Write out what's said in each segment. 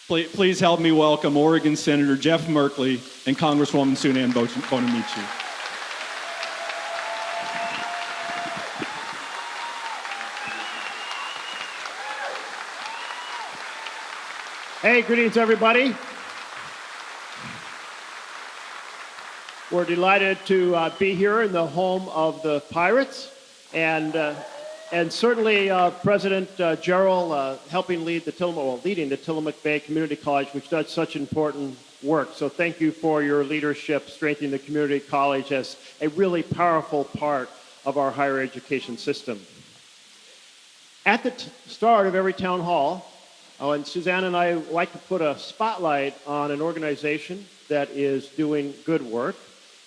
Please help me welcome Oregon Senator Jeff Merkley and Congresswoman Suzanne Bonamici. Hey, greetings, everybody. We're delighted to be here in the home of the Pirates, and certainly President Gerald helping leading the Tillamook Bay Community College, which does such important work. So thank you for your leadership, strengthening the community college as a really powerful part of our higher education system. At the start of every town hall, and Suzanne and I like to put a spotlight on an organization that is doing good work.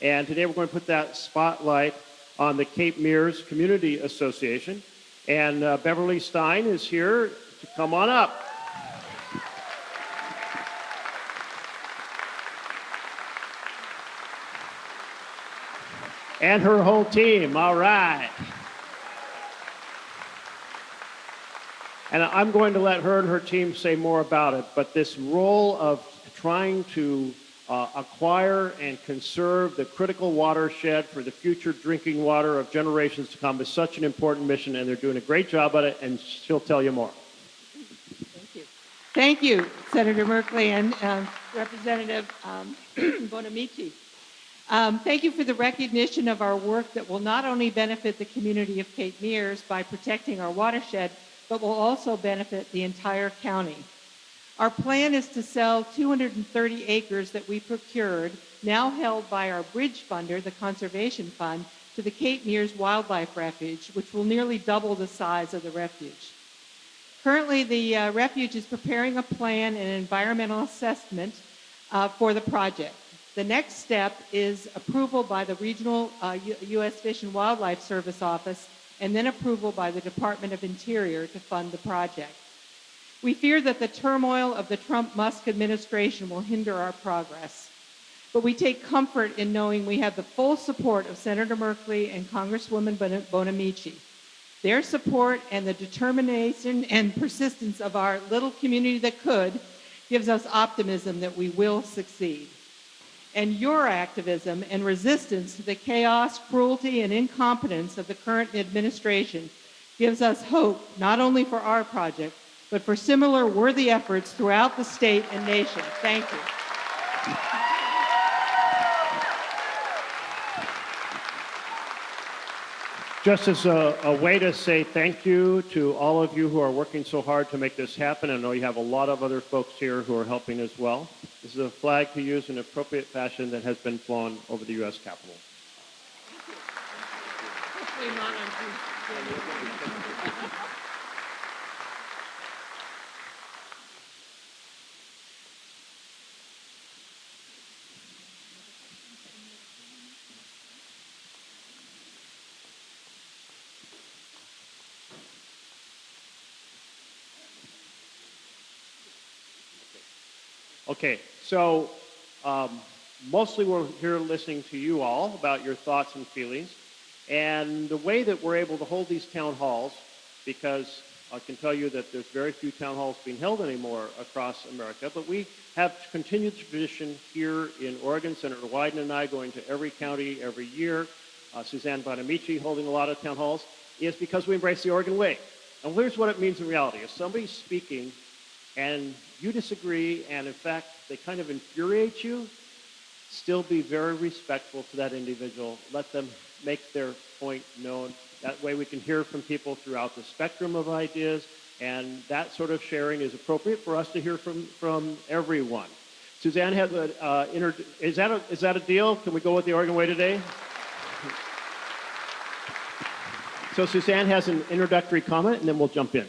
And today we're going to put that spotlight on the Cape Mears Community Association. And Beverly Stein is here to come on up. And her whole team, all right. And I'm going to let her and her team say more about it, but this role of trying to acquire and conserve the critical watershed for the future drinking water of generations to come is such an important mission, and they're doing a great job at it, and she'll tell you more. Thank you. Thank you, Senator Merkley and Representative Bonamici. Thank you for the recognition of our work that will not only benefit the community of Cape Mears by protecting our watershed, but will also benefit the entire county. Our plan is to sell 230 acres that we procured, now held by our bridge funder, the Conservation Fund, to the Cape Mears Wildlife Refuge, which will nearly double the size of the refuge. Currently, the refuge is preparing a plan and environmental assessment for the project. The next step is approval by the regional U.S. Fish and Wildlife Service office, and then approval by the Department of Interior to fund the project. We fear that the turmoil of the Trump-Musk administration will hinder our progress. But we take comfort in knowing we have the full support of Senator Merkley and Congresswoman Bonamici. Their support and the determination and persistence of our little community that could gives us optimism that we will succeed. And your activism and resistance to the chaos, cruelty, and incompetence of the current administration gives us hope not only for our project, but for similar worthy efforts throughout the state and nation. Thank you. Just as a way to say thank you to all of you who are working so hard to make this happen, I know you have a lot of other folks here who are helping as well. This is a flag to use in appropriate fashion that has been flown over the U.S. Capitol. Hopefully not on Okay, so mostly we're here listening to you all about your thoughts and feelings, and the way that we're able to hold these town halls, because I can tell you that there's very few town halls being held anymore across America, but we have continued the tradition here in Oregon. Senator Wyden and I going to every county every year, Suzanne Bonamici holding a lot of town halls, is because we embrace the Oregon way. And here's what it means in reality. If somebody's speaking and you disagree, and in fact, they kind of infuriate you, still be very respectful to that individual. Let them make their point known. That way we can hear from people throughout the spectrum of ideas, and that sort of sharing is appropriate for us to hear from everyone. Suzanne has is that a deal? Can we go with the Oregon way today? So Suzanne has an introductory comment, and then we'll jump in.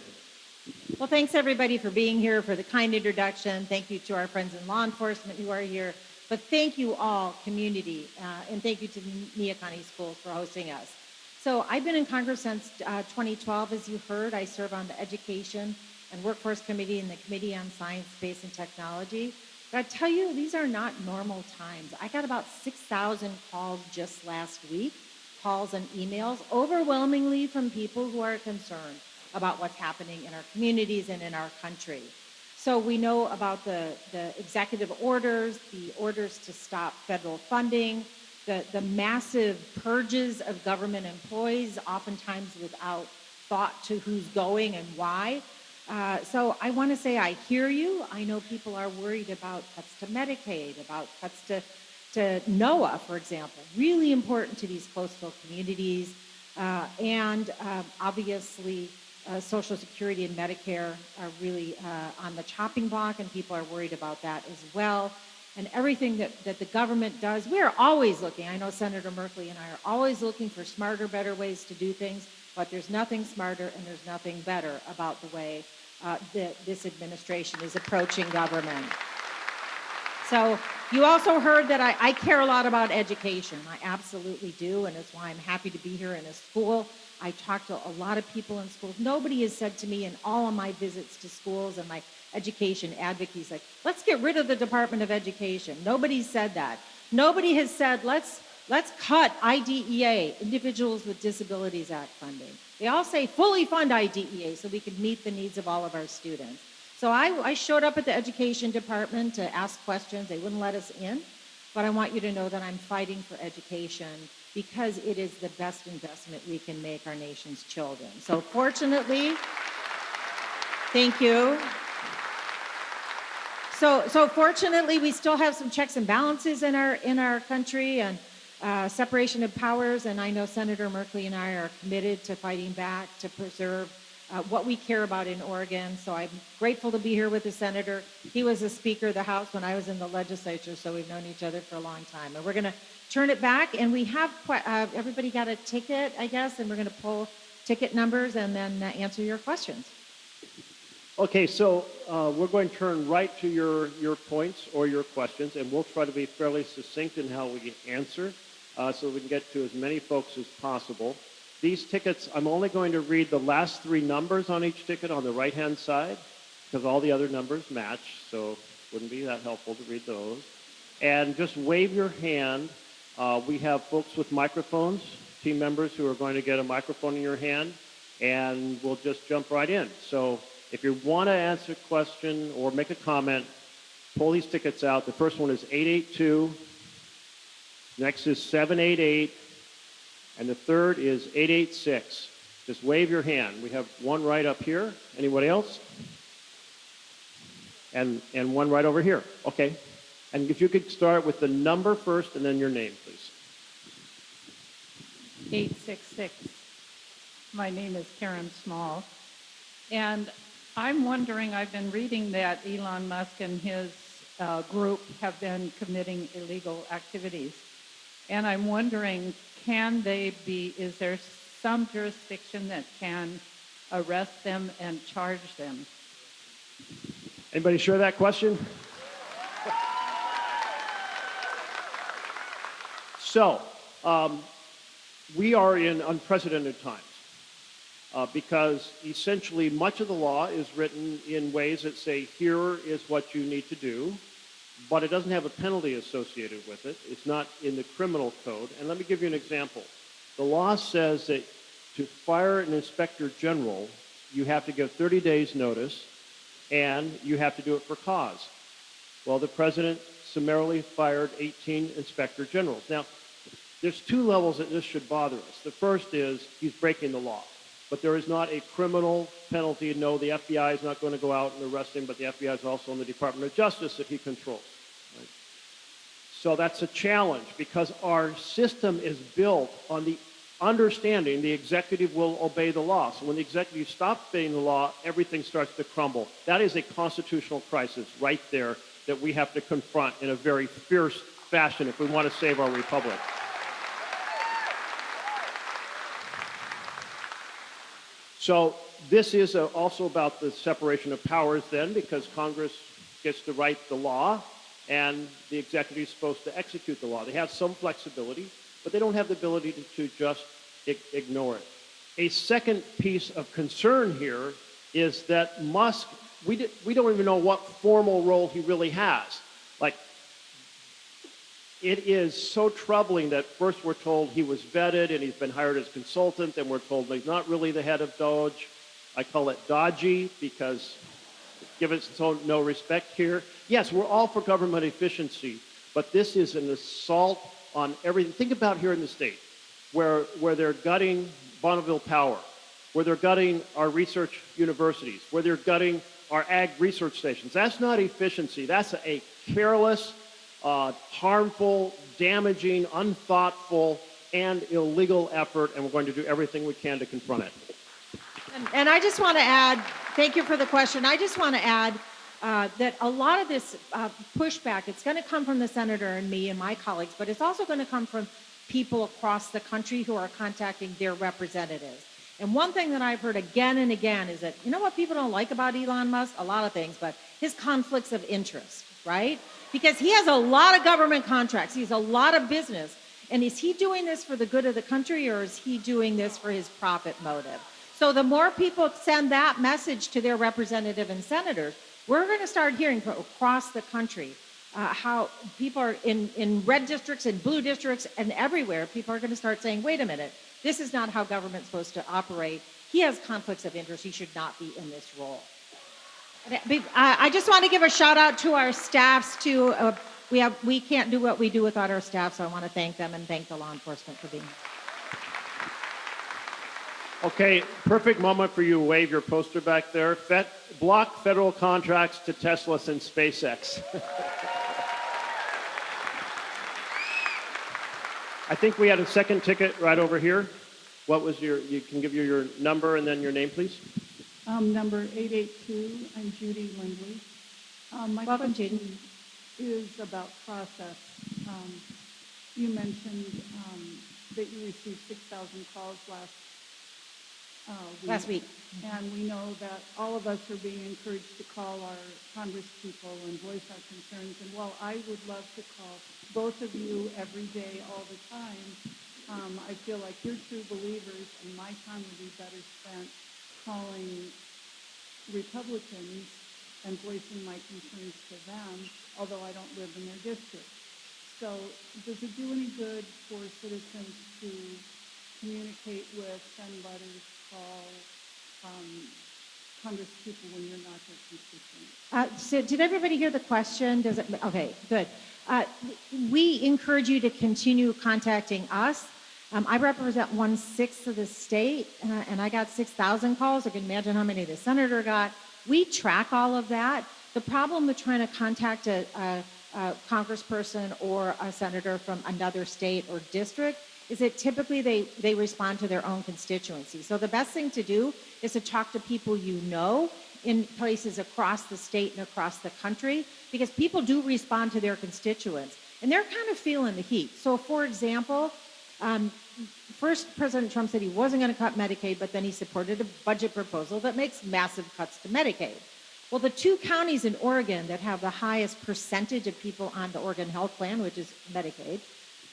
Well, thanks everybody for being here, for the kind introduction. Thank you to our friends in law enforcement who are here. But thank you all, community, and thank you to Neah-Kah-Nie Schools for hosting us. So I've been in Congress since 2012, as you heard. I serve on the Education and Workforce Committee and the Committee on Science, Space, and Technology. But I tell you, these are not normal times. I got about 6,000 calls just last week, calls and emails, overwhelmingly from people who are concerned about what's happening in our communities and in our country. So we know about the executive orders, the orders to stop federal funding, the massive purges of government employees, oftentimes without thought to who's going and why. So I want to say I hear you. I know people are worried about cuts to Medicaid, about cuts to NOAA, for example, really important to these coastal communities. Obviously, Social Security and Medicare are really on the chopping block, and people are worried about that as well. And everything that the government does, we are always looking. I know Senator Merkley and I are always looking for smarter, better ways to do things, but there's nothing smarter and there's nothing better about the way that this administration is approaching government. So you also heard that I care a lot about education. I absolutely do, and it's why I'm happy to be here in a school. I talk to a lot of people in schools. Nobody has said to me in all of my visits to schools and my education advocacy, like, let's get rid of the Department of Education. Nobody said that. Nobody has said, let's cut IDEA, Individuals with Disabilities Act funding. They all say fully fund IDEA so we can meet the needs of all of our students. So I showed up at the education department to ask questions. They wouldn't let us in, but I want you to know that I'm fighting for education because it is the best investment we can make our nation's children. So fortunately, thank you. So fortunately, we still have some checks and balances in our country and separation of powers. And I know Senator Merkley and I are committed to fighting back to preserve what we care about in Oregon. So I'm grateful to be here with the senator. He was a Speaker of the House when I was in the legislature, so we've known each other for a long time. And we're going to turn it back, and we have everybody got a ticket, I guess, and we're going to pull ticket numbers and then answer your questions. Okay, so we're going to turn right to your points or your questions, and we'll try to be fairly succinct in how we answer so we can get to as many folks as possible. These tickets, I'm only going to read the last three numbers on each ticket on the right-hand side because all the other numbers match, so it wouldn't be that helpful to read those. And just wave your hand. We have folks with microphones, team members who are going to get a microphone in your hand, and we'll just jump right in. So if you want to answer a question or make a comment, pull these tickets out. The first one is 882. Next is 788. And the third is 886. Just wave your hand. We have one right up here. Anybody else? And one right over here. Okay. And if you could start with the number first and then your name, please. 866. My name is Karen Small. And I'm wondering, I've been reading that Elon Musk and his group have been committing illegal activities. And I'm wondering, is there some jurisdiction that can arrest them and charge them? Anybody share that question? So, we are in unprecedented times because essentially much of the law is written in ways that say, here is what you need to do, but it doesn't have a penalty associated with it. It's not in the criminal code. And let me give you an example. The law says that to fire an inspector general, you have to give 30 days notice, and you have to do it for cause. Well, the president summarily fired 18 inspector generals. Now, there's two levels that this should bother us. The first is he's breaking the law, but there is not a criminal penalty. No, the FBI is not going to go out and arrest him, but the FBI is also in the Department of Justice that he controls. Right? So that's a challenge because our system is built on the understanding the executive will obey the law. So when the executive stops obeying the law, everything starts to crumble. That is a constitutional crisis right there that we have to confront in a very fierce fashion if we want to save our republic. So this is also about the separation of powers then, because Congress gets to write the law and the executive is supposed to execute the law. They have some flexibility, but they don't have the ability to just ignore it. A second piece of concern here is that Musk, we don't even know what formal role he really has. Like, it is so troubling that first we're told he was vetted and he's been hired as consultant, then we're told he's not really the head of DOGE. I call it dodgy because give it no respect here. Yes, we're all for government efficiency, but this is an assault on everything. Think about here in the state, where they're gutting Bonneville Power, where they're gutting our research universities, where they're gutting our ag research stations. That's not efficiency. That's a careless, harmful, damaging, unthoughtful, and illegal effort, and we're going to do everything we can to confront it. And I just want to add, thank you for the question. I just want to add that a lot of this pushback, it's going to come from the senator and me and my colleagues, but it's also going to come from people across the country who are contacting their representatives. And one thing that I've heard again and again is that, you know what people don't like about Elon Musk? A lot of things, but his conflicts of interest, right? Because he has a lot of government contracts. He has a lot of business. And is he doing this for the good of the country, or is he doing this for his profit motive? So the more people send that message to their representative and senators, we're going to start hearing from across the country how people are in red districts and blue districts and everywhere, people are going to start saying, wait a minute, this is not how government's supposed to operate. He has conflicts of interest. He should not be in this role. I just want to give a shout out to our staffs too. We can't do what we do without our staff, so I want to thank them and thank the law enforcement for being here. Okay, perfect moment for you to wave your poster back there. Block federal contracts to Tesla and SpaceX. I think we had a second ticket right over here. What was you can give your number and then your name, please. Number 882, I'm Judy Lindley. My Welcome, question Judy. is about process. You mentioned that you received 6,000 calls last week. And we know that all of us are being encouraged to call our Congress people and voice our concerns. And while I would love to call both of you every day, all the time, I feel like you're true believers, and my time would be better spent calling Republicans and voicing my concerns to them, although I don't live in their district. So does it do any good for citizens to communicate with, send letters, call Congress people when you're not their constituent? So did everybody hear the question? Does it? Okay, good. We encourage you to continue contacting us. I represent 1/6 of the state, and I got 6,000 calls. You can imagine how many the senator got. We track all of that. The problem with trying to contact a congressperson or a senator from another state or district is that typically they respond to their own constituency. So the best thing to do is to talk to people you know in places across the state and across the country, because people do respond to their constituents, and they're kind of feeling the heat. So for example, first President Trump said he wasn't going to cut Medicaid, but then he supported a budget proposal that makes massive cuts to Medicaid. Well, the two counties in Oregon that have the highest percentage of people on the Oregon Health Plan, which is Medicaid,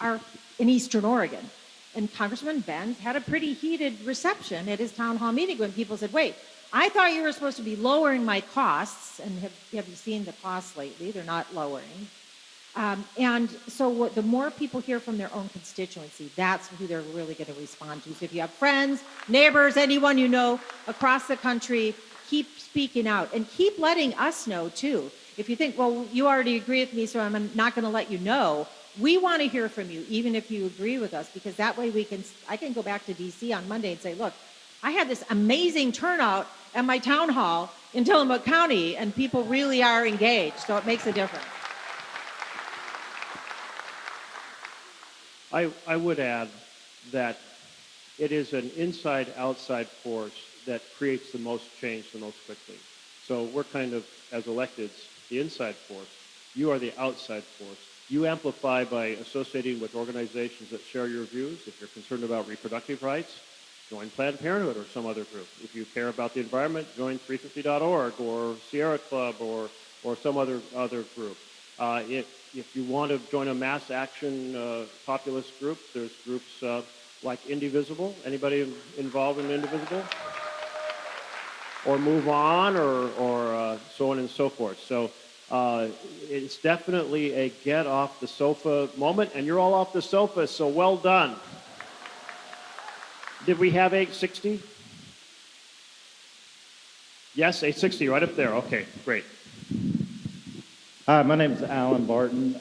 are in Eastern Oregon. And Congressman Benz had a pretty heated reception at his town hall meeting when people said, wait, I thought you were supposed to be lowering my costs, and have you seen the costs lately? They're not lowering. And so the more people hear from their own constituency, that's who they're really going to respond to. So if you have friends, neighbors, anyone you know across the country, keep speaking out and keep letting us know too. If you think, well, you already agree with me, so I'm not going to let you know, we want to hear from you, even if you agree with us, because that way I can go back to DC on Monday and say, look, I had this amazing turnout at my town hall in Tillamook County, and people really are engaged, so it makes a difference. I would add that it is an inside-outside force that creates the most change the most quickly. So we're kind of, as electeds, the inside force. You are the outside force. You amplify by associating with organizations that share your views. If you're concerned about reproductive rights, join Planned Parenthood or some other group. If you care about the environment, join 350.org or Sierra Club or some other group. If you want to join a mass action populist group, there's groups like Indivisible. Anybody involved in Indivisible? Or Move On, or so on and so forth. So it's definitely a get off the sofa moment, and you're all off the sofa, so well done. Did we have 860? Yes, 860, right up there. Okay, great. Hi, my name is Alan Barton.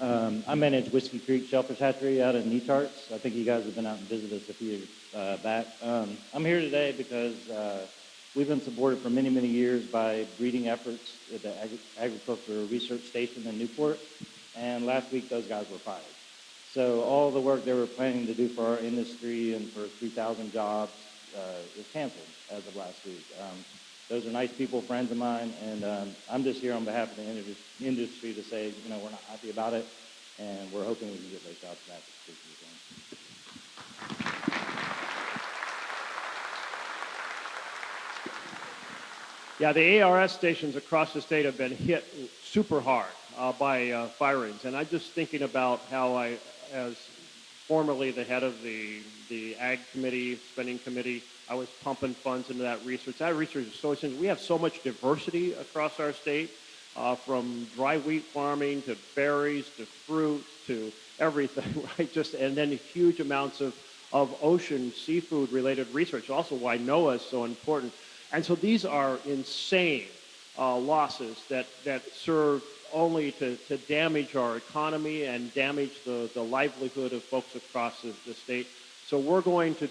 I manage Whiskey Creek Shellfish Hatchery out in Neah-Kah-Nie. I think you guys have been out and visited us a few years back. I'm here today because we've been supported for many, many years by breeding efforts at the Agricultural Research Station in Newport, and last week those guys were fired. So all the work they were planning to do for our industry and for 3,000 jobs is canceled as of last week. Those are nice people, friends of mine, and I'm just here on behalf of the industry to say, you know, we're not happy about it, and we're hoping we can get those jobs back as quickly as we can. Yeah, the ARS stations across the state have been hit super hard by firings. And I'm just thinking about how I, as formerly the head of the Ag Committee, Spending Committee, I was pumping funds into that research. That research is so essential. We have so much diversity across our state, from dry wheat farming to berries to fruit to everything, right? And then huge amounts of ocean seafood related research. Also why NOAA is so important. And so these are insane losses that serve only to damage our economy and damage the livelihood of folks across the state. So we're going to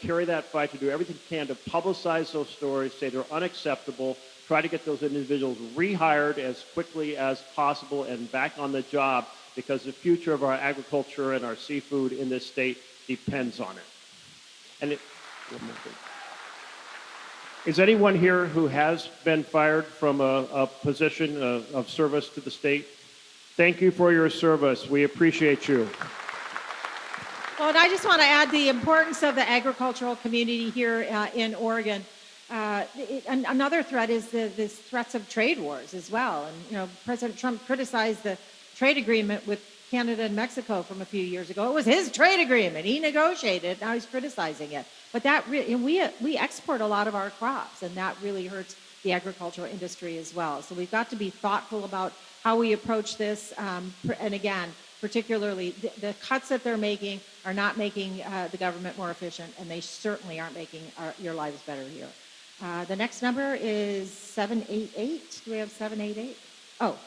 carry that fight, to do everything we can to publicize those stories, say they're unacceptable, try to get those individuals rehired as quickly as possible and back on the job, because the future of our agriculture and our seafood in this state depends on it. And is anyone here who has been fired from a position of service to the state? Thank you for your service. We appreciate you. Well, and I just want to add the importance of the agricultural community here in Oregon. Another threat is this threats of trade wars as well. And, you know, President Trump criticized the trade agreement with Canada and Mexico from a few years ago. It was his trade agreement. He negotiated. Now he's criticizing it. But that we export a lot of our crops, and that really hurts the agricultural industry as well. So we've got to be thoughtful about how we approach this. And again, particularly the cuts that they're making are not making the government more efficient, and they certainly aren't making your lives better here. The next number is 788. Do we have 788? Oh,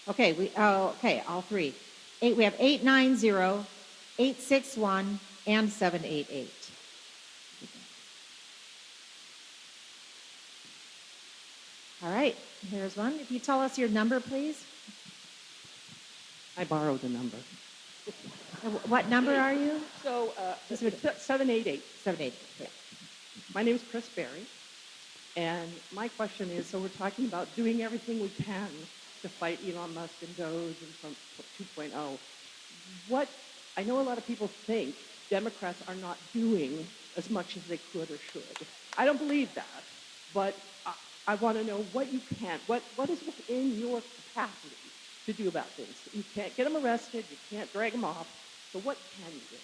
okay. Okay, all three. We have 890, 861, and 788. All right, here's one. If you tell us your number, please. I borrowed the number. What number are you? So, 788. 788. Yeah. My name is Chris Berry, and my question is, so we're talking about doing everything we can to fight Elon Musk and Doge and Trump 2.0. I know a lot of people think Democrats are not doing as much as they could or should. I don't believe that, but I want to know what you can, what is within your capacity to do about things. You can't get them arrested, you can't drag them off, so what can you do?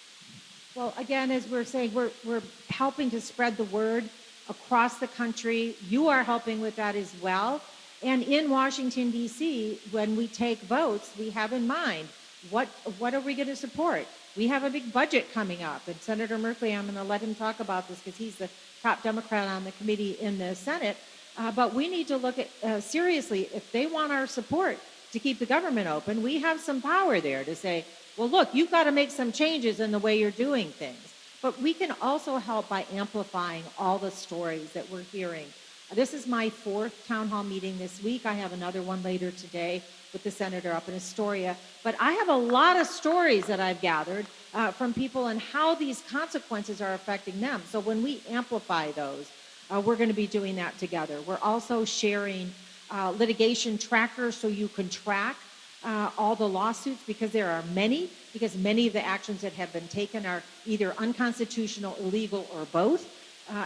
Well, again, as we're saying, we're helping to spread the word across the country. You are helping with that as well. And in Washington, D.C., when we take votes, we have in mind, what are we going to support? We have a big budget coming up, and Senator Merkley, I'm going to let him talk about this because he's the top Democrat on the committee in the Senate. But we need to look at, seriously, if they want our support to keep the government open, we have some power there to say, well, look, you've got to make some changes in the way you're doing things. But we can also help by amplifying all the stories that we're hearing. This is my 4th town hall meeting this week. I have another one later today with the senator up in Astoria. But I have a lot of stories that I've gathered from people and how these consequences are affecting them. So when we amplify those, we're going to be doing that together. We're also sharing litigation trackers so you can track all the lawsuits, because there are many, because many of the actions that have been taken are either unconstitutional, illegal, or both,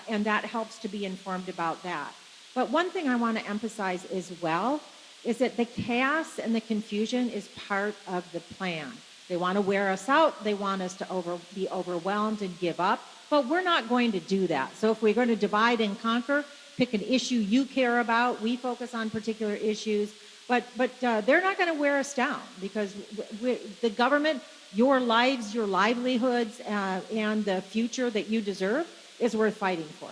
and that helps to be informed about that. But one thing I want to emphasize as well is that the chaos and the confusion is part of the plan. They want to wear us out. They want us to be overwhelmed and give up, but we're not going to do that. So if we're going to divide and conquer, pick an issue you care about, we focus on particular issues, but they're not going to wear us down, because the government, your lives, your livelihoods, and the future that you deserve is worth fighting for.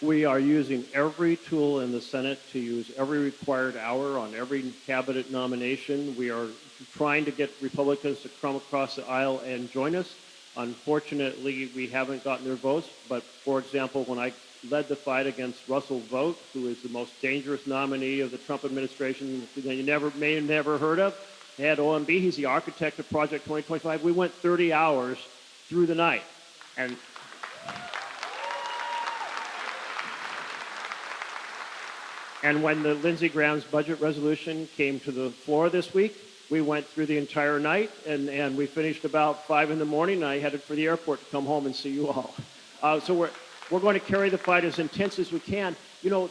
We are using every tool in the Senate to use every required hour on every cabinet nomination. We are trying to get Republicans to come across the aisle and join us. Unfortunately, we haven't gotten their votes, but for example, when I led the fight against Russell Vogt, who is the most dangerous nominee of the Trump administration that you may have never heard of, at OMB, he's the architect of Project 2025. We went 30 hours through the night. And when the Lindsey Graham's budget resolution came to the floor this week, we went through the entire night, and we finished about 5 in the morning, and I headed for the airport to come home and see you all. So we're going to carry the fight as intense as we can. You know,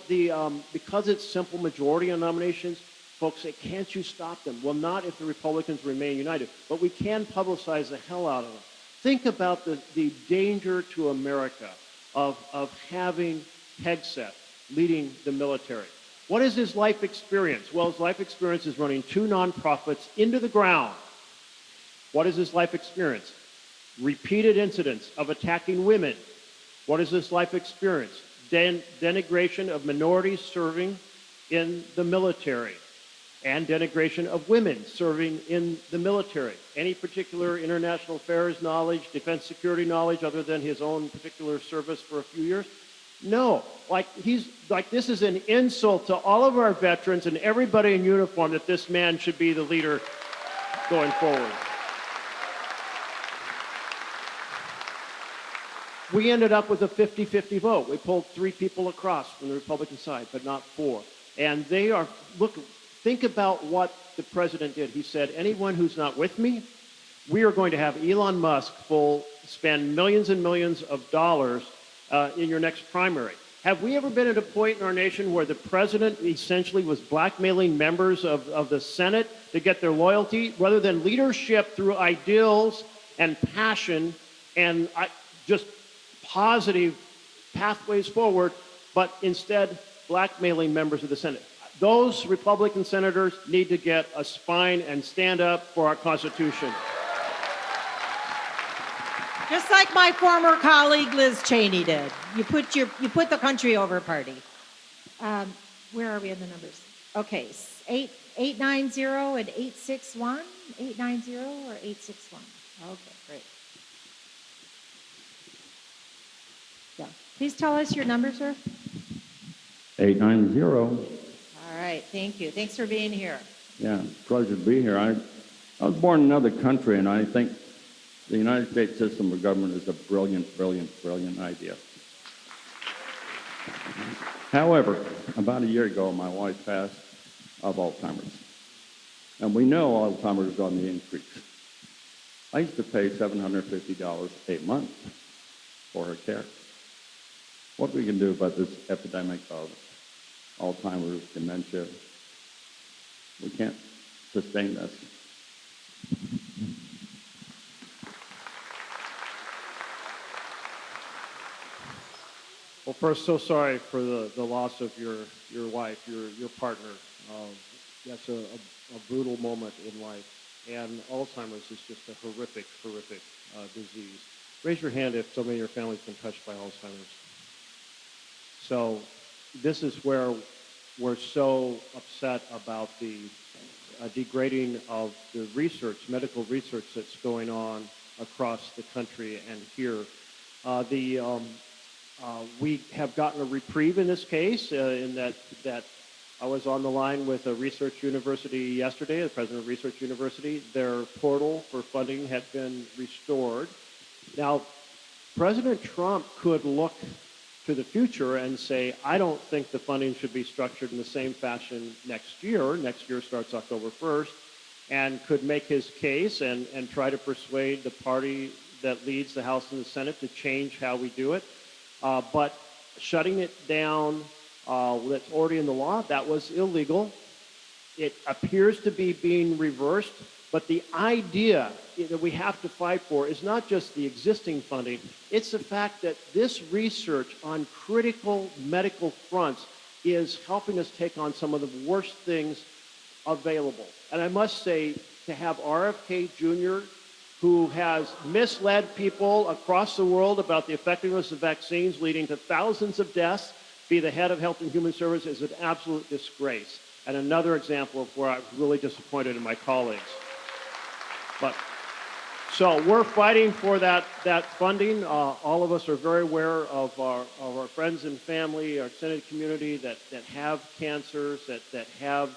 because it's simple majority on nominations, folks say, can't you stop them? Well, not if the Republicans remain united, but we can publicize the hell out of them. Think about the danger to America of having Hegseth leading the military. What is his life experience? Well, his life experience is running 2 nonprofits into the ground. What is his life experience? Repeated incidents of attacking women. What is his life experience? Denigration of minorities serving in the military and denigration of women serving in the military. Any particular international affairs knowledge, defense security knowledge other than his own particular service for a few years? No, this is an insult to all of our veterans and everybody in uniform that this man should be the leader going forward. We ended up with a 50-50 vote. We pulled 3 people across from the Republican side, but not 4. And they are, think about what the president did. He said, anyone who's not with me, we are going to have Elon Musk spend millions and millions of dollars in your next primary. Have we ever been at a point in our nation where the president essentially was blackmailing members of the Senate to get their loyalty rather than leadership through ideals and passion and just positive pathways forward, but instead blackmailing members of the Senate? Those Republican senators need to get a spine and stand up for our Constitution. Just like my former colleague Liz Cheney did. You put the country over party. Where are we in the numbers? Okay, 890 and 861. 890 or 861. Okay, great. Yeah. Please tell us your number, sir. 890. All right, thank you. Thanks for being here. Yeah, pleasure to be here. I was born in another country, and I think the United States system of government is a brilliant, brilliant, brilliant idea. However, about a year ago, my wife passed of Alzheimer's. And we know Alzheimer's is on the increase. I used to pay $750 a month for her care. What we can do about this epidemic of Alzheimer's, dementia, we can't sustain this. Well, first, so sorry for the loss of your wife, your partner. That's a brutal moment in life. And Alzheimer's is just a horrific, horrific disease. Raise your hand if somebody in your family's been touched by Alzheimer's. So this is where we're so upset about the degrading of the research, medical research that's going on across the country and here. We have gotten a reprieve in this case in that I was on the line with a research university yesterday, the president of Research University. Their portal for funding had been restored. Now, President Trump could look to the future and say, I don't think the funding should be structured in the same fashion next year. Next year starts October 1st, and could make his case and try to persuade the party that leads the House and the Senate to change how we do it. But shutting it down, that's already in the law, that was illegal. It appears to be being reversed, but the idea that we have to fight for is not just the existing funding, it's the fact that this research on critical medical fronts is helping us take on some of the worst things available. And I must say, to have RFK Jr., who has misled people across the world about the effectiveness of vaccines, leading to thousands of deaths, be the head of Health and Human Services is an absolute disgrace, and another example of where I was really disappointed in my colleagues. But so we're fighting for that funding. All of us are very aware of our friends and family, our extended community that have cancers, that have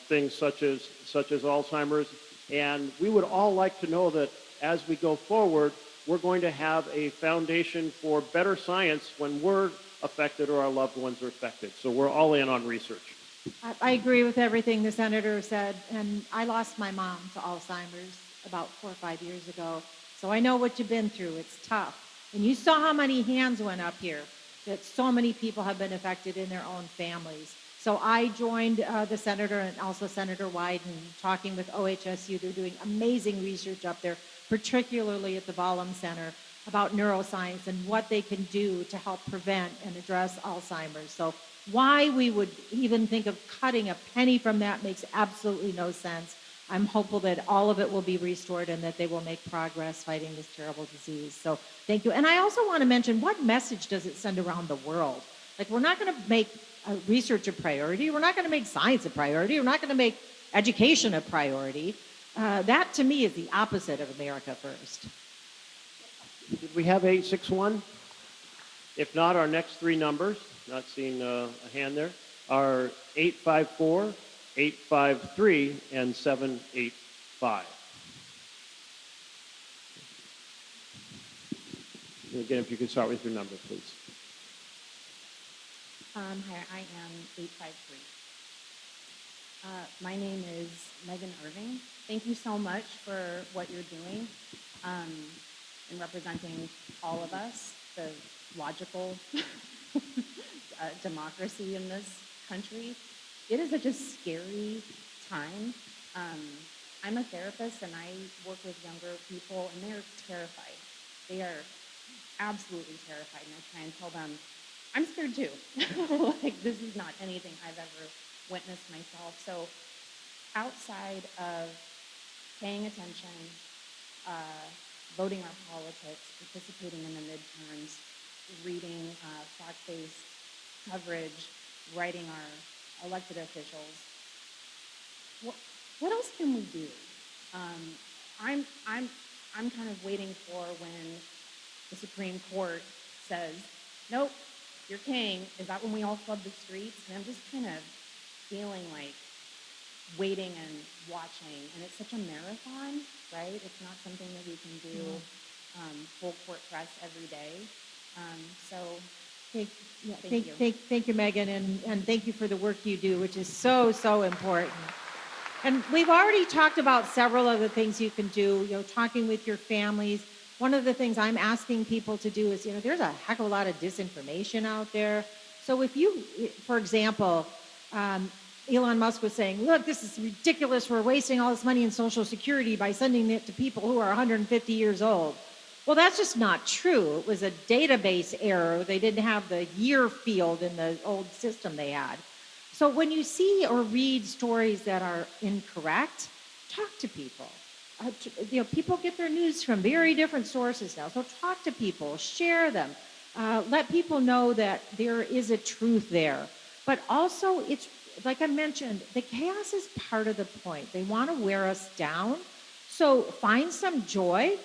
things such as Alzheimer's, and we would all like to know that as we go forward, we're going to have a foundation for better science when we're affected or our loved ones are affected. So we're all in on research. I agree with everything the senator said, and I lost my mom to Alzheimer's about 4 or 5 years ago. So I know what you've been through. It's tough. And you saw how many hands went up here, that so many people have been affected in their own families. So I joined the senator and also Senator Wyden talking with OHSU. They're doing amazing research up there, particularly at the Volum Center, about neuroscience and what they can do to help prevent and address Alzheimer's. So why we would even think of cutting a penny from that makes absolutely no sense. I'm hopeful that all of it will be restored and that they will make progress fighting this terrible disease. So thank you. And I also want to mention, what message does it send around the world? Like, we're not going to make research a priority. We're not going to make science a priority. We're not going to make education a priority. That, to me, is the opposite of America first. Did we have 861? If not, our next three numbers, not seeing a hand there, are 854, 853, and 785. And again, if you could start with your number, please. Hi, I am 853. My name is Megan Irving. Thank you so much for what you're doing in representing all of us, the logical democracy in this country. It is such a scary time. I'm a therapist and I work with younger people, and they're terrified. They are absolutely terrified, and I try and tell them, I'm scared too. Like, this is not anything I've ever witnessed myself. So outside of paying attention, voting our politics, participating in the midterms, reading fact-based coverage, writing our elected officials, what else can we do? I'm kind of waiting for when the Supreme Court says, nope, you're king. Is that when we all flood the streets? And I'm just kind of feeling like waiting and watching. And it's such a marathon, right? It's not something that we can do full court press every day. So Thank you, Megan, and thank you for the work you do, which is so, so important. And we've already talked about several of the things you can do, talking with your families. One of the things I'm asking people to do is, there's a heck of a lot of disinformation out there. So if you, for example, Elon Musk was saying, look, this is ridiculous. We're wasting all this money in Social Security by sending it to people who are 150 years old. Well, that's just not true. It was a database error. They didn't have the year field in the old system they had. So when you see or read stories that are incorrect, talk to people. People get their news from very different sources now. So talk to people, share them. Let people know that there is a truth there. But also, it's like I mentioned, the chaos is part of the point. They want to wear us down. So find some joy.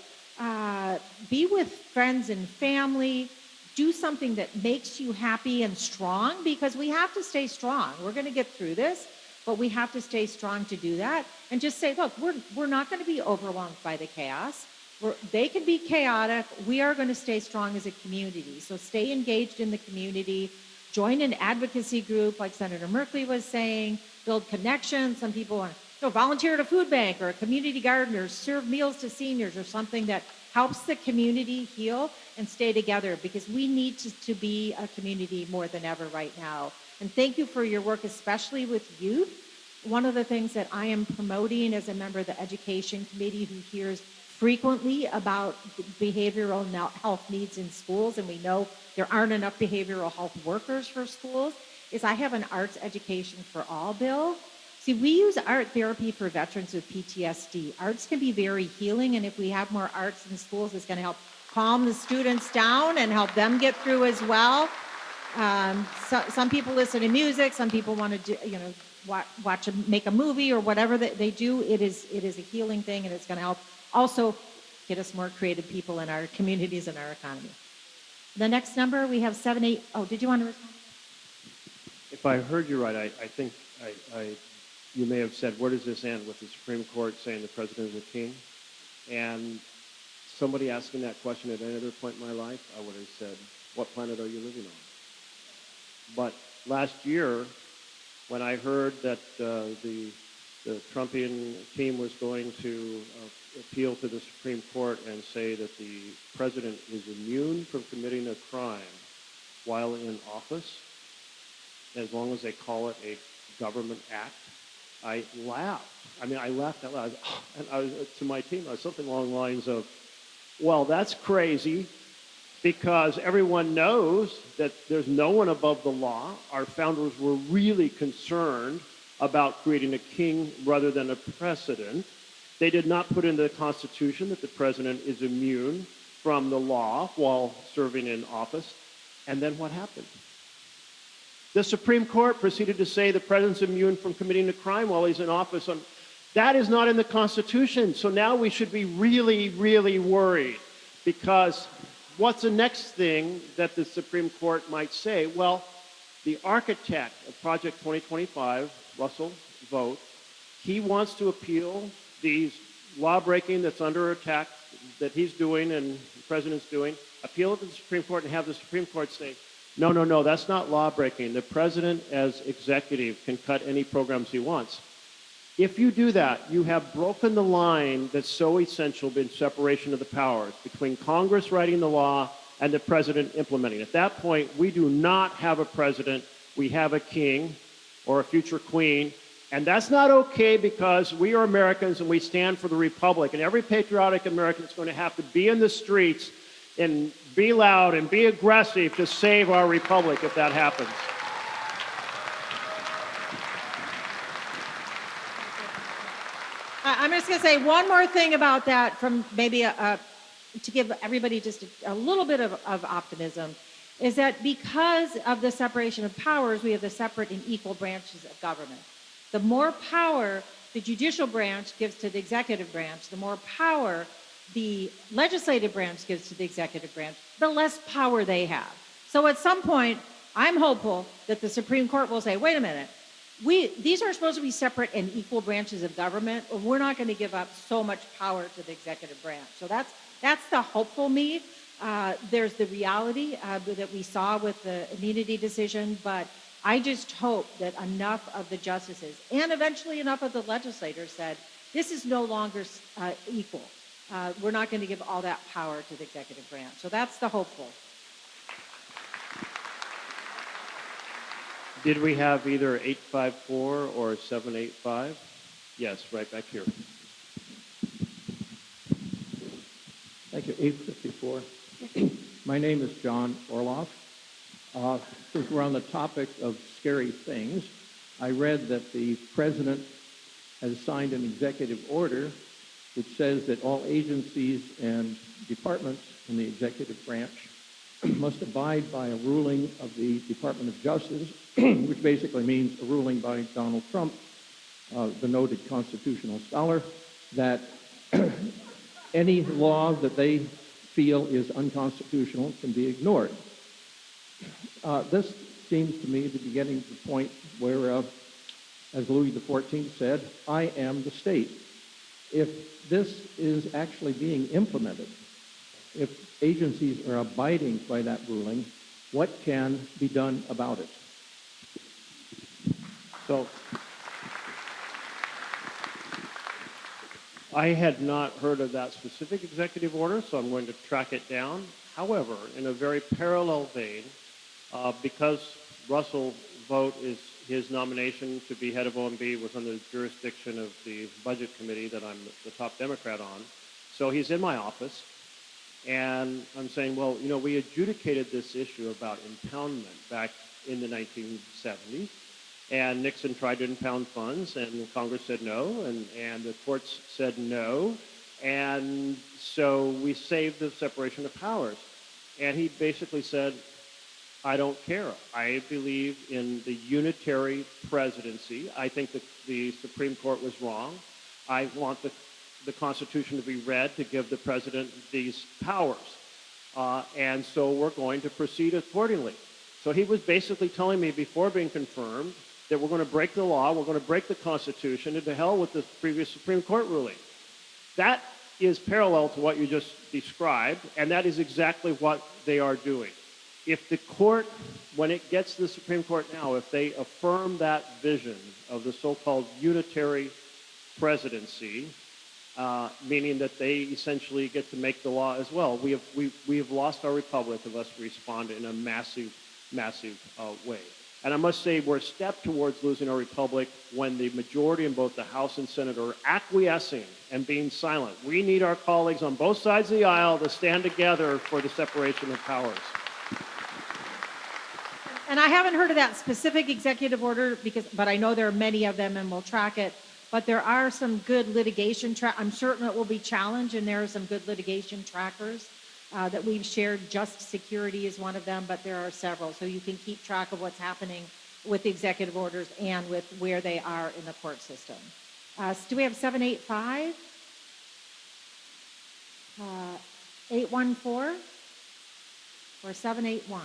Be with friends and family. Do something that makes you happy and strong, because we have to stay strong. We're going to get through this, but we have to stay strong to do that. And just say, look, we're not going to be overwhelmed by the chaos. They can be chaotic. We are going to stay strong as a community. So stay engaged in the community. Join an advocacy group, like Senator Merkley was saying. Build connections. Some people want to volunteer at a food bank or a community garden, or serve meals to seniors, or something that helps the community heal and stay together, because we need to be a community more than ever right now. And thank you for your work, especially with youth. One of the things that I am promoting as a member of the Education Committee, who hears frequently about behavioral health needs in schools, and we know there aren't enough behavioral health workers for schools, is I have an arts education for all bill. See, we use art therapy for veterans with PTSD. Arts can be very healing, and if we have more arts in schools, it's going to help calm the students down and help them get through as well. Some people listen to music. Some people want to do, make a movie or whatever that they do. It is a healing thing, and it's going to help also get us more creative people in our communities and our economy. The next number, we have 78. Oh, did you want to respond? If I heard you right, I think you may have said, where does this end with the Supreme Court saying the president is a king? And somebody asking that question at any other point in my life, I would have said, what planet are you living on? But last year, when I heard that the Trumpian team was going to appeal to the Supreme Court and say that the president is immune from committing a crime while in office, as long as they call it a government act, I laughed. I mean, I laughed out loud. And I was, to my team, I was something along the lines of, well, that's crazy, because everyone knows that there's no one above the law. Our founders were really concerned about creating a king rather than a precedent. They did not put into the Constitution that the president is immune from the law while serving in office. And then what happened? The Supreme Court proceeded to say the president's immune from committing a crime while he's in office. That is not in the Constitution. So now we should be really, really worried, because what's the next thing that the Supreme Court might say? Well, the architect of Project 2025, Russell Vogt, he wants to appeal these law-breaking that's under attack that he's doing and the president's doing, appeal it to the Supreme Court and have the Supreme Court say, no, that's not law-breaking. The president as executive can cut any programs he wants. If you do that, you have broken the line that's so essential in separation of the powers between Congress writing the law and the president implementing it. At that point, we do not have a president. We have a king or a future queen. And that's not okay, because we are Americans and we stand for the republic. And every patriotic American is going to have to be in the streets and be loud and be aggressive to save our republic if that happens. I'm just going to say one more thing about that, from maybe to give everybody just a little bit of optimism, is that because of the separation of powers, we have the separate and equal branches of government. The more power the judicial branch gives to the executive branch, the more power the legislative branch gives to the executive branch, the less power they have. So at some point, I'm hopeful that the Supreme Court will say, wait a minute, these are supposed to be separate and equal branches of government, or we're not going to give up so much power to the executive branch. So that's the hopeful me. There's the reality that we saw with the immunity decision, but I just hope that enough of the justices and eventually enough of the legislators said, this is no longer equal. We're not going to give all that power to the executive branch. So that's the hopeful. Did we have either 854 or 785? Yes, right back here. Thank you. 854. My name is John Orloff. Since we're on the topic of scary things, I read that the president has signed an executive order which says that all agencies and departments in the executive branch must abide by a ruling of the Department of Justice, which basically means a ruling by Donald Trump, the noted constitutional scholar, that any law that they feel is unconstitutional can be ignored. This seems to me to be getting to the point where, as Louis XIV said, I am the state. If this is actually being implemented, if agencies are abiding by that ruling, what can be done about it? So I had not heard of that specific executive order, so I'm going to track it down. However, in a very parallel vein, because Russell Vogt his nomination to be head of OMB was under the jurisdiction of the Budget Committee that I'm the top Democrat on, so he's in my office, and I'm saying, well, we adjudicated this issue about impoundment back in the 1970s, and Nixon tried to impound funds, and Congress said no, and the courts said no, and so we saved the separation of powers. And he basically said, I don't care. I believe in the unitary presidency. I think that the Supreme Court was wrong. I want the Constitution to be read to give the president these powers. And so we're going to proceed accordingly. So he was basically telling me before being confirmed that we're going to break the law, we're going to break the Constitution, and to hell with the previous Supreme Court ruling. That is parallel to what you just described, and that is exactly what they are doing. If the court, when it gets to the Supreme Court now, if they affirm that vision of the so-called unitary presidency, meaning that they essentially get to make the law as well, we have lost our republic unless we respond in a massive way. And I must say we're a step towards losing our republic when the majority in both the House and Senate are acquiescing and being silent. We need our colleagues on both sides of the aisle to stand together for the separation of powers. And I haven't heard of that specific executive order but I know there are many of them and we'll track it. But there are some good litigation I'm certain it will be challenged, and there are some good litigation trackers that we've shared. Just Security is one of them, but there are several. So you can keep track of what's happening with the executive orders and with where they are in the court system. Do we have 785? 814 or 781?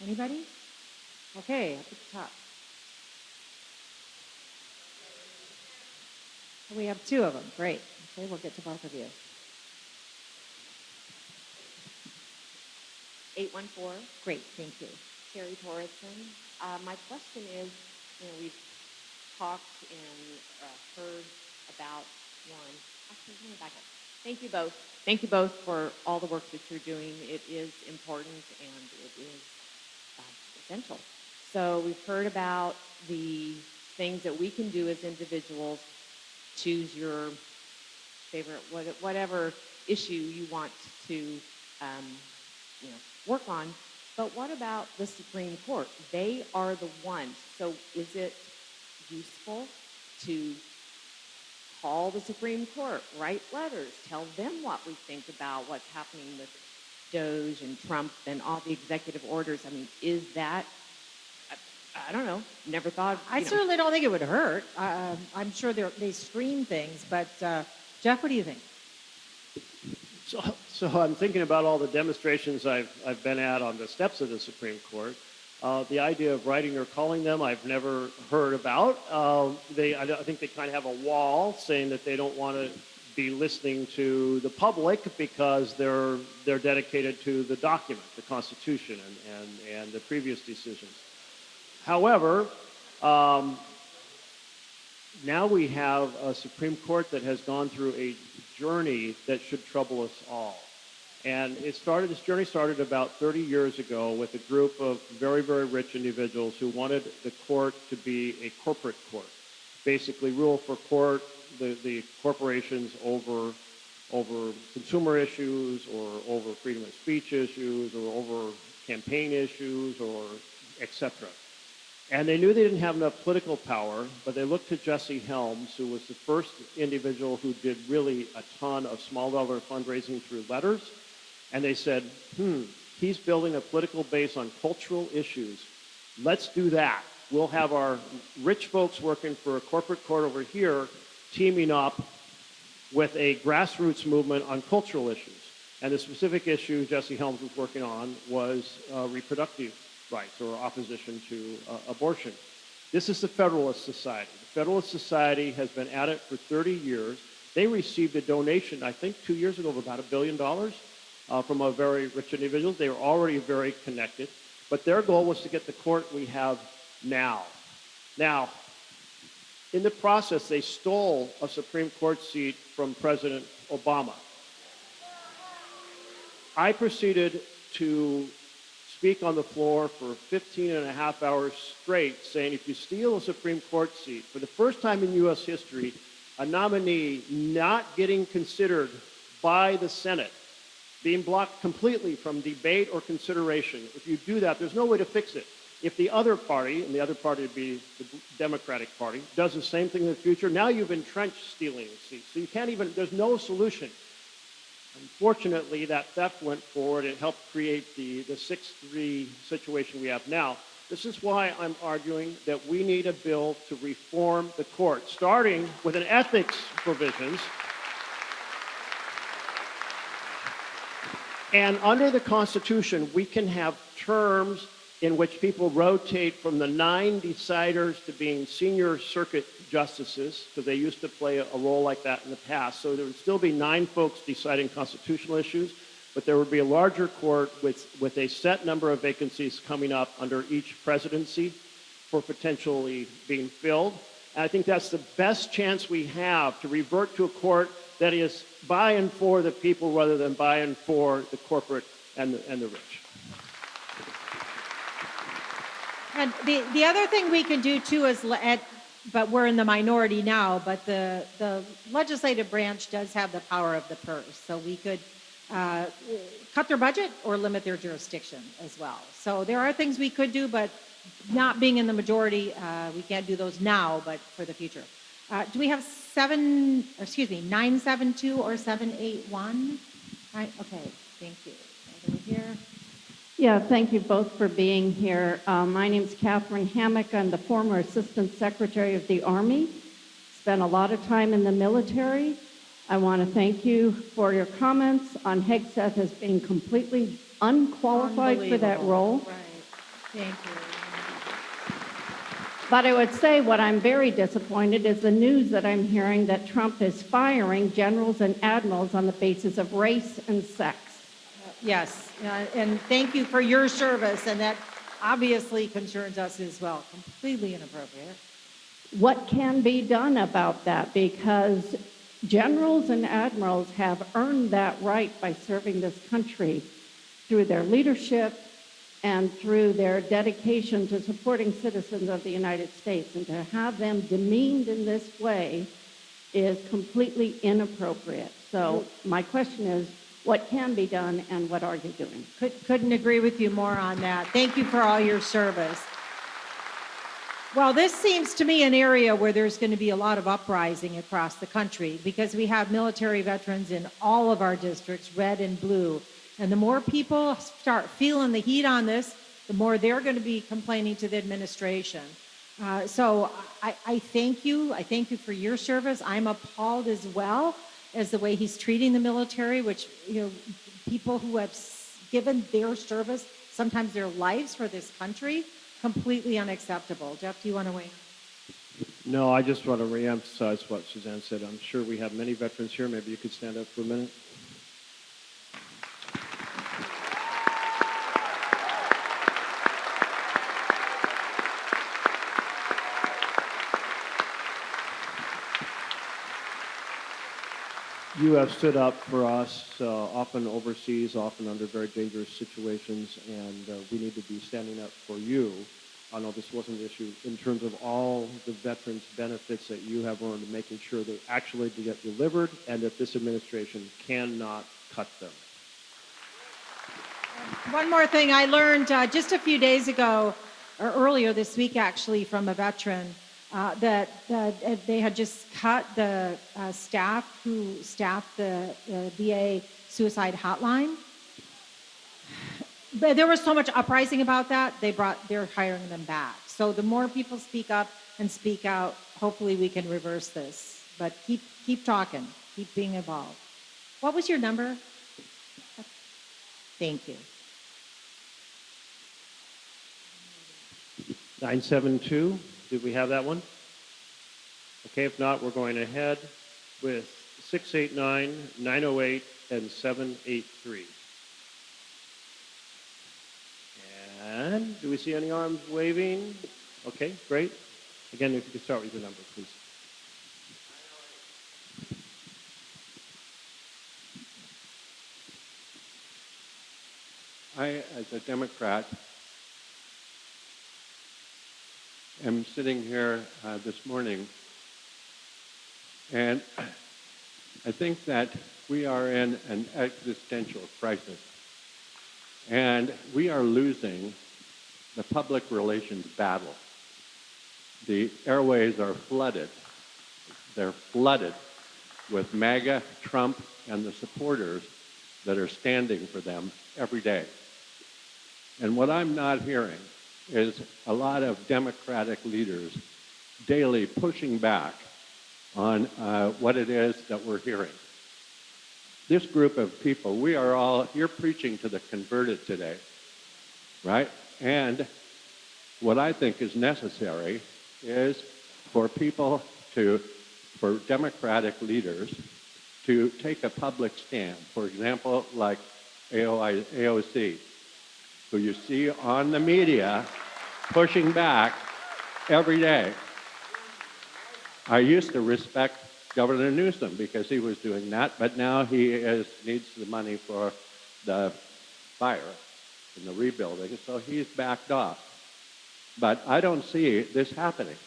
Anybody? Okay, up at the top. We have two of them. Great. Okay, we'll get to both of you. 814. Great, thank you. Terry Torreson. My question is, we've talked and heard about one. Actually, let me back up. Thank you both. Thank you both for all the work that you're doing. It is important and it is essential. So we've heard about the things that we can do as individuals. Choose your favorite, whatever issue you want to work on. But what about the Supreme Court? They are the ones. So is it useful to call the Supreme Court, write letters, tell them what we think about what's happening with DOJ and Trump and all the executive orders? I mean, is that, I don't know, never thought. I certainly don't think it would hurt. I'm sure they stream things, but Jeff, what do you think? So I'm thinking about all the demonstrations I've been at on the steps of the Supreme Court. The idea of writing or calling them, I've never heard about. I think they kind of have a wall saying that they don't want to be listening to the public because they're dedicated to the document, the Constitution, and the previous decisions. However, now we have a Supreme Court that has gone through a journey that should trouble us all. And this journey started about 30 years ago with a group of very, very rich individuals who wanted the court to be a corporate court, basically rule for the corporations over consumer issues or over freedom of speech issues or over campaign issues or et cetera. And they knew they didn't have enough political power, but they looked to Jesse Helms, who was the first individual who did really a ton of small-dollar fundraising through letters. And they said, he's building a political base on cultural issues. Let's do that. We'll have our rich folks working for a corporate court over here teaming up with a grassroots movement on cultural issues. And the specific issue Jesse Helms was working on was reproductive rights or opposition to abortion. This is the Federalist Society. The Federalist Society has been at it for 30 years. They received a donation, I think 2 years ago, of about $1 billion from a very rich individual. They were already very connected. But their goal was to get the court we have now. Now, in the process, they stole a Supreme Court seat from President Obama. I proceeded to speak on the floor for 15 and a half hours straight, saying if you steal a Supreme Court seat, for the first time in U.S. history, a nominee not getting considered by the Senate, being blocked completely from debate or consideration, if you do that, there's no way to fix it. If the other party, and the other party would be the Democratic Party, does the same thing in the future, now you've entrenched stealing seats. So you can't even, there's no solution. Unfortunately, that theft went forward. It helped create the 6-3 situation we have now. This is why I'm arguing that we need a bill to reform the court, starting with an ethics provisions. And under the Constitution, we can have terms in which people rotate from the 9 deciders to being senior circuit justices, because they used to play a role like that in the past. So there would still be 9 folks deciding constitutional issues, but there would be a larger court with a set number of vacancies coming up under each presidency for potentially being filled. And I think that's the best chance we have to revert to a court that is by and for the people rather than by and for the corporate and the rich. And the other thing we can do too is, but we're in the minority now, but the legislative branch does have the power of the purse. So we could cut their budget or limit their jurisdiction as well. So there are things we could do, but not being in the majority, we can't do those now, but for the future. Do we have 972 or 781? Right, okay, thank you. Right over here. Yeah, thank you both for being here. My name is Catherine Hammock. I'm the former Assistant Secretary of the Army. Spent a lot of time in the military. I want to thank you for your comments on Hegseth as being completely unqualified for that role. Right, thank you. But I would say what I'm very disappointed is the news that I'm hearing that Trump is firing generals and admirals on the basis of race and sex. Yes, and thank you for your service, and that obviously concerns us as well. Completely inappropriate. What can be done about that? Because generals and admirals have earned that right by serving this country through their leadership and through their dedication to supporting citizens of the United States. And to have them demeaned in this way is completely inappropriate. So my question is, what can be done and what are you doing? Couldn't agree with you more on that. Thank you for all your service. Well, this seems to me an area where there's going to be a lot of uprising across the country because we have military veterans in all of our districts, red and blue. And the more people start feeling the heat on this, the more they're going to be complaining to the administration. So I thank you. I thank you for your service. I'm appalled as well as the way he's treating the military, which, people who have given their service, sometimes their lives for this country, completely unacceptable. Jeff, do you want to weigh in? No, I just want to reemphasize what Suzanne said. I'm sure we have many veterans here. Maybe you could stand up for a minute. You have stood up for us, often overseas, often under very dangerous situations, and we need to be standing up for you. I know this wasn't an issue in terms of all the veterans' benefits that you have earned, making sure they actually get delivered, and that this administration cannot cut them. One more thing I learned just a few days ago, or earlier this week actually, from a veteran, that they had just cut the staff who staffed the VA suicide hotline. But there was so much uprising about that, they're hiring them back. So the more people speak up and speak out, hopefully we can reverse this. But keep talking, keep being involved. What was your number? Thank you. 972, did we have that one? Okay, if not, we're going ahead with 689, 908, and 783. And do we see any arms waving? Okay, great. Again, if you could start with your number, please. I, as a Democrat, am sitting here this morning, and I think that we are in an existential crisis, and we are losing the public relations battle. The airways are flooded. They're flooded with MAGA, Trump, and the supporters that are standing for them every day. And what I'm not hearing is a lot of Democratic leaders daily pushing back on what it is that we're hearing. This group of people, you're preaching to the converted today, right? And what I think is necessary is for Democratic leaders to take a public stand. For example, like AOC, who you see on the media pushing back every day. I used to respect Governor Newsom because he was doing that, but now he needs the money for the fire and the rebuilding, so he's backed off. But I don't see this happening.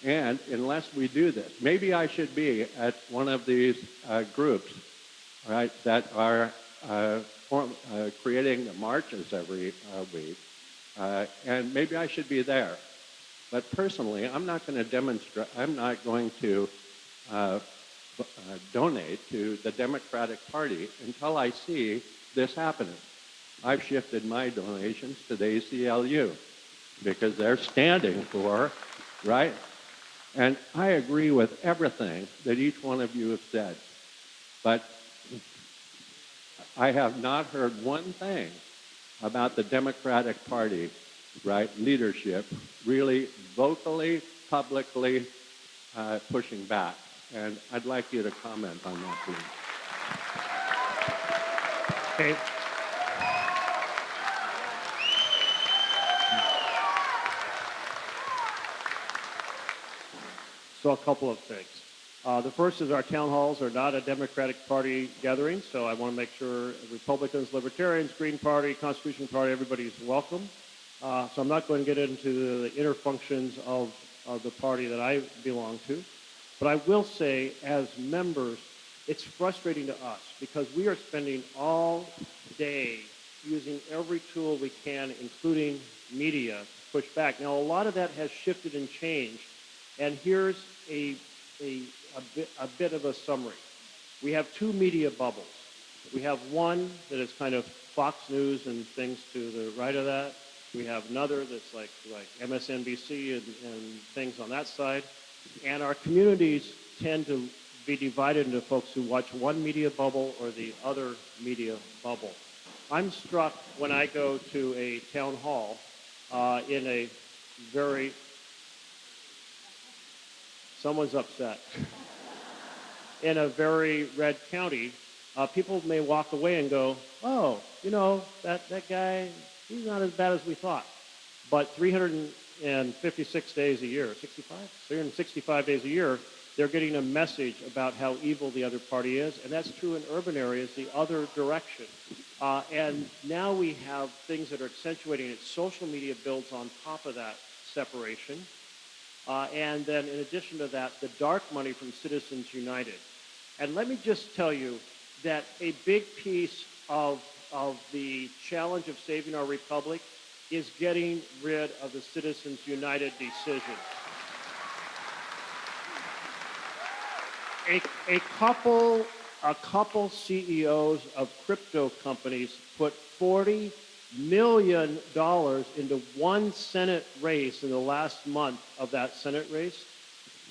And unless we do this, maybe I should be at one of these groups, right, that are creating the marches every week, and maybe I should be there. But personally, I'm not going to demonstrate, I'm not going to donate to the Democratic Party until I see this happening. I've shifted my donations to the ACLU because they're standing for, right? And I agree with everything that each one of you have said. But I have not heard one thing about the Democratic Party, right, leadership really vocally, publicly pushing back. And I'd like you to comment on that, please. Okay. So a couple of things. The first is our town halls are not a Democratic Party gathering, so I want to make sure Republicans, Libertarians, Green Party, Constitution Party, everybody's welcome. So I'm not going to get into the inner functions of the party that I belong to. But I will say, as members, it's frustrating to us because we are spending all day using every tool we can, including media, to push back. Now, a lot of that has shifted and changed, and here's a bit of a summary. We have two media bubbles. We have one that is kind of Fox News and things to the right of that. We have another that's like MSNBC and things on that side. And our communities tend to be divided into folks who watch one media bubble or the other media bubble. I'm struck when I go to a town hall in a very... Someone's upset. In a very red county, people may walk away and go, oh, you know, that guy, he's not as bad as we thought. But 356 days a year, 365 days a year, they're getting a message about how evil the other party is, and that's true in urban areas, the other direction. And now we have things that are accentuating it. Social media builds on top of that separation. And then in addition to that, the dark money from Citizens United. And let me just tell you that a big piece of the challenge of saving our republic is getting rid of the Citizens United decision. A couple CEOs of crypto companies put $40 million into one Senate race in the last month of that Senate race.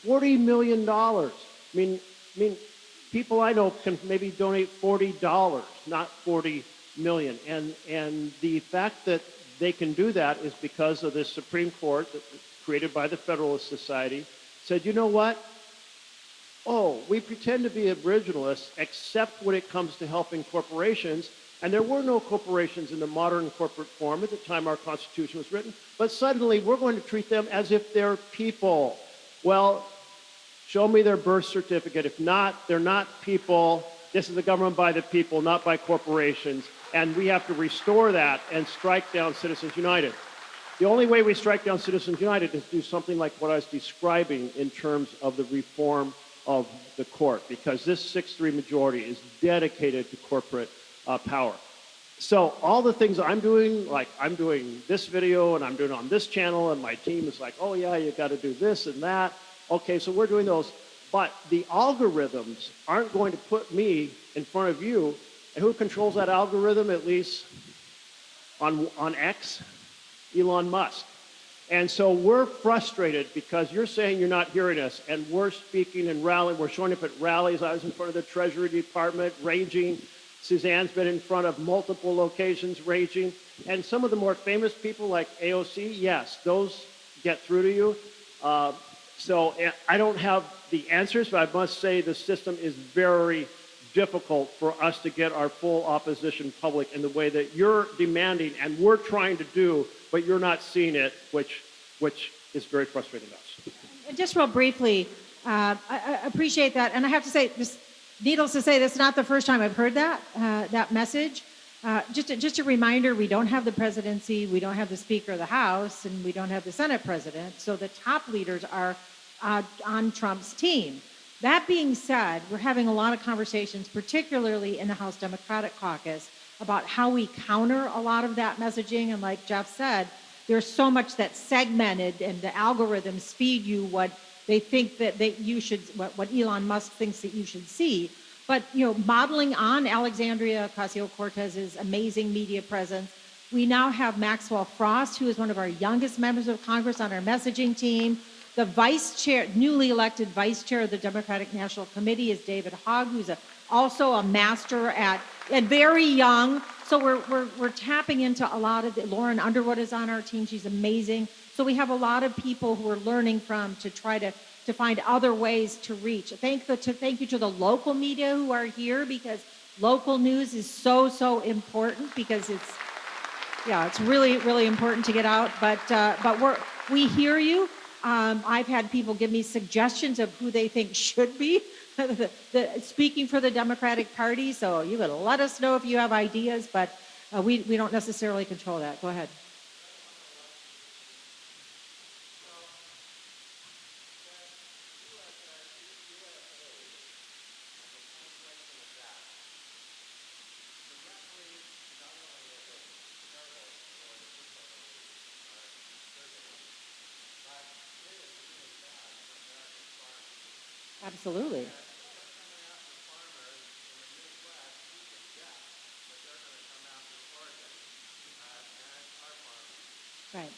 $40 million. I mean, people I know can maybe donate $40, not $40 million. And the fact that they can do that is because of this Supreme Court that was created by the Federalist Society said, you know what? Oh, we pretend to be originalists except when it comes to helping corporations. And there were no corporations in the modern corporate form at the time our Constitution was written. But suddenly we're going to treat them as if they're people. Well, show me their birth certificate. If not, they're not people. This is a government by the people, not by corporations. And we have to restore that and strike down Citizens United. The only way we strike down Citizens United is to do something like what I was describing in terms of the reform of the court, because this 6-3 majority is dedicated to corporate power. So all the things I'm doing, like I'm doing this video and I'm doing it on this channel, and my team is like, oh yeah, you got to do this and that. Okay, so we're doing those. But the algorithms aren't going to put me in front of you And who controls that algorithm, at least on X? Elon Musk. And so we're frustrated because you're saying you're not hearing us, and we're speaking and rallying. We're showing up at rallies. I was in front of the Treasury Department raging. Suzanne's been in front of multiple locations raging. And some of the more famous people like AOC, yes, those get through to you. So I don't have the answers, but I must say the system is very difficult for us to get our full opposition public in the way that you're demanding and we're trying to do, but you're not seeing it, which is very frustrating to us. And just real briefly, I appreciate that. And I have to say, needless to say, that's not the first time I've heard that message. Just a reminder, we don't have the presidency, we don't have the Speaker of the House, and we don't have the Senate president. So the top leaders are on Trump's team. That being said, we're having a lot of conversations, particularly in the House Democratic Caucus, about how we counter a lot of that messaging. And like Jeff said, there's so much that's segmented, and the algorithms feed you what they think that you should, what Elon Musk thinks that you should see. But modeling on Alexandria Ocasio-Cortez's amazing media presence, we now have Maxwell Frost, who is one of our youngest members of Congress on our messaging team. The vice chair, newly elected vice chair of the Democratic National Committee is David Hogg, who's also a master and very young. So we're tapping into a lot of Lauren Underwood is on our team. She's amazing. So we have a lot of people who we're learning from to try to find other ways to reach. Thank you to the local media who are here, because local news is so important, because it's really, really important to get out. But we hear you. I've had people give me suggestions of who they think should be speaking for the Democratic Party. So you would let us know if you have ideas, but we don't necessarily control that. Go ahead. Absolutely. Right.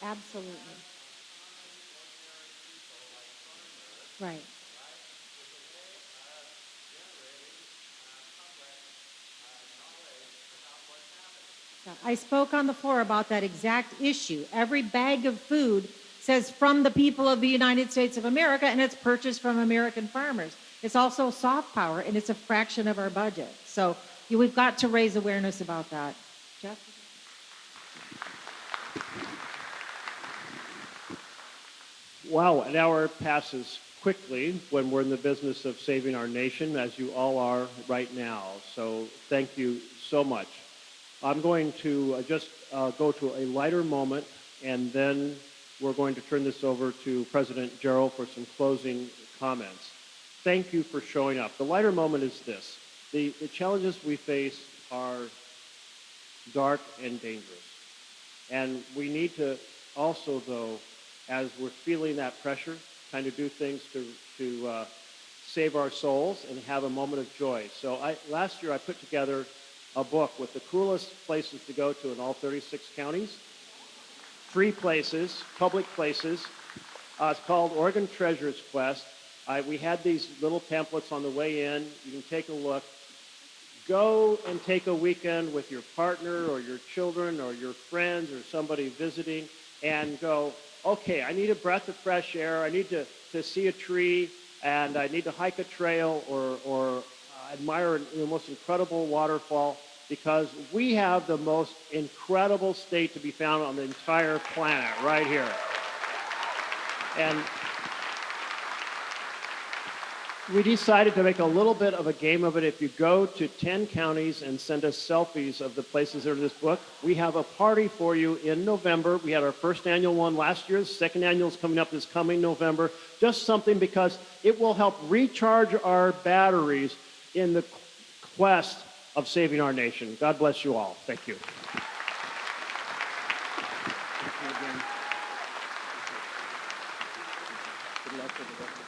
Absolutely. Right. I spoke on the floor about that exact issue. Every bag of food says from the people of the United States of America, and it's purchased from American farmers. It's also soft power, and it's a fraction of our budget. So we've got to raise awareness about that. Jeff? Wow, an hour passes quickly when we're in the business of saving our nation, as you all are right now. So thank you so much. I'm going to just go to a lighter moment, and then we're going to turn this over to President Gerald for some closing comments. Thank you for showing up. The lighter moment is this. The challenges we face are dark and dangerous. And we need to also, though, as we're feeling that pressure, kind of do things to save our souls and have a moment of joy. So last year I put together a book with the coolest places to go to in all 36 counties. 3 places, public places. It's called Oregon Treasures Quest. We had these little pamphlets on the way in. You can take a look. Go and take a weekend with your partner or your children or your friends or somebody visiting and go, okay, I need a breath of fresh air. I need to see a tree, and I need to hike a trail or admire the most incredible waterfall, because we have the most incredible state to be found on the entire planet right here. And we decided to make a little bit of a game of it. If you go to 10 counties and send us selfies of the places that are in this book, we have a party for you in November. We had our first annual one last year. The second annual is coming up this coming November. Just something because it will help recharge our batteries in the quest of saving our nation. God bless you all. Thank you. Good luck with the rest of